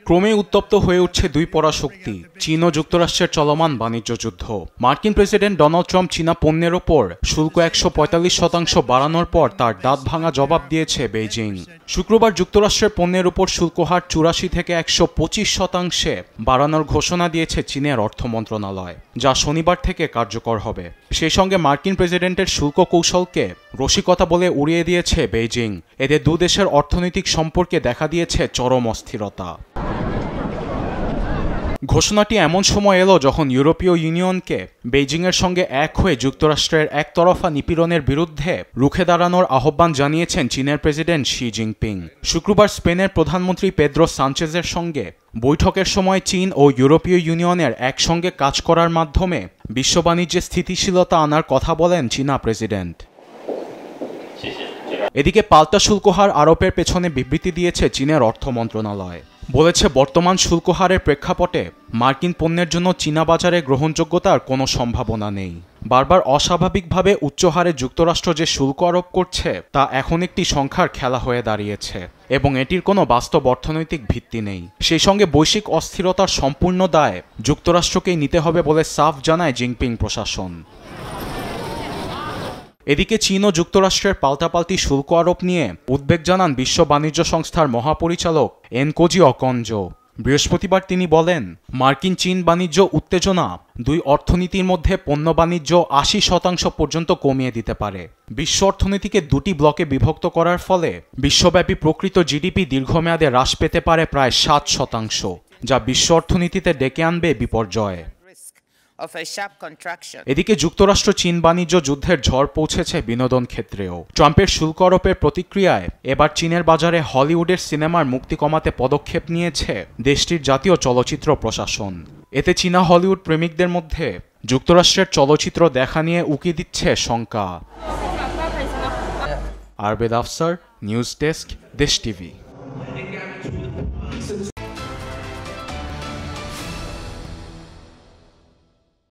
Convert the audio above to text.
ক্রমে উত্তপ্ত হয়ে উঠছে দুই পরাশক্তি, চীন ও যুক্তরাষ্ট্রের চলমান বাণিজ্য যুদ্ধ। মার্কিন প্রেসিডেন্ট ডোনাল্ড ট্রাম্প চীনা পণ্যের ওপর শুল্ক 145% বাড়ানোর পর তার দাঁত ভাঙা জবাব দিয়েছে বেইজিং। শুক্রবার যুক্তরাষ্ট্রের পণ্যের উপর শুল্ক হার 84 থেকে 125% বাড়ানোর ঘোষণা দিয়েছে চীনের অর্থ মন্ত্রণালয়, যা শনিবার থেকে কার্যকর হবে। সেই সঙ্গে মার্কিন প্রেসিডেন্টের শুল্ক কৌশলকে রসিকতা বলে উড়িয়ে দিয়েছে বেইজিং। এতে দু দেশের অর্থনৈতিক সম্পর্কে দেখা দিয়েছে চরম অস্থিরতা। ঘোষণাটি এমন সময় এলো যখন ইউরোপীয় ইউনিয়নকে বেইজিংয়ের সঙ্গে এক হয়ে যুক্তরাষ্ট্রের একতরফা নিপীড়নের বিরুদ্ধে রুখে দাঁড়ানোর আহ্বান জানিয়েছেন চীনের প্রেসিডেন্ট শি জিনপিং। শুক্রবার স্পেনের প্রধানমন্ত্রী পেদ্রো সানচেজের সঙ্গে বৈঠকের সময় চীন ও ইউরোপীয় ইউনিয়নের একসঙ্গে কাজ করার মাধ্যমে বিশ্ব বাণিজ্যে স্থিতিশীলতা আনার কথা বলেন চীনা প্রেসিডেন্ট। এদিকে পাল্টা শুল্ক হার আরোপের পেছনে বিবৃতি দিয়েছে চীনের অর্থ মন্ত্রণালয়। বলেছে, বর্তমান শুল্ক হারের প্রেক্ষাপটে মার্কিন পণ্যের জন্য চীনা বাজারে গ্রহণযোগ্যতার কোনো সম্ভাবনা নেই। বারবার অস্বাভাবিকভাবে উচ্চ হারে যুক্তরাষ্ট্র যে শুল্ক আরোপ করছে তা এখন একটি সংখ্যার খেলা হয়ে দাঁড়িয়েছে এবং এটির কোনো বাস্তব অর্থনৈতিক ভিত্তি নেই। সেই সঙ্গে বৈশ্বিক অস্থিরতার সম্পূর্ণ দায় যুক্তরাষ্ট্রকেই নিতে হবে বলে সাফ জানায় জিনপিং প্রশাসন। এদিকে চীন ও যুক্তরাষ্ট্রের পাল্টাপাল্টি শুল্ক আরোপ নিয়ে উদ্বেগ জানান বিশ্ব বাণিজ্য সংস্থার মহাপরিচালক এনকোজি অকঞ্জো। বৃহস্পতিবার তিনি বলেন, মার্কিন চীন বাণিজ্য উত্তেজনা দুই অর্থনীতির মধ্যে পণ্য বাণিজ্য 80% পর্যন্ত কমিয়ে দিতে পারে। বিশ্ব অর্থনীতিকে দুটি ব্লকে বিভক্ত করার ফলে বিশ্বব্যাপী প্রকৃত জিডিপি দীর্ঘমেয়াদে হ্রাস পেতে পারে প্রায় 7%, যা বিশ্ব অর্থনীতিতে ডেকে আনবে বিপর্যয়। এদিকে যুক্তরাষ্ট্র চীন বাণিজ্য যুদ্ধের ঝড় পৌঁছেছে বিনোদন ক্ষেত্রেও। ট্রাম্পের শুল্ক আরোপের প্রতিক্রিয়ায় এবার চীনের বাজারে হলিউডের সিনেমার মুক্তি কমাতে পদক্ষেপ নিয়েছে দেশটির জাতীয় চলচ্চিত্র প্রশাসন। এতে চীনা হলিউড প্রেমিকদের মধ্যে যুক্তরাষ্ট্রের চলচ্চিত্র দেখা নিয়ে উকি দিচ্ছে শঙ্কা। আরবেদ আফসার, নিউজ ডেস্ক, দেশ টিভি।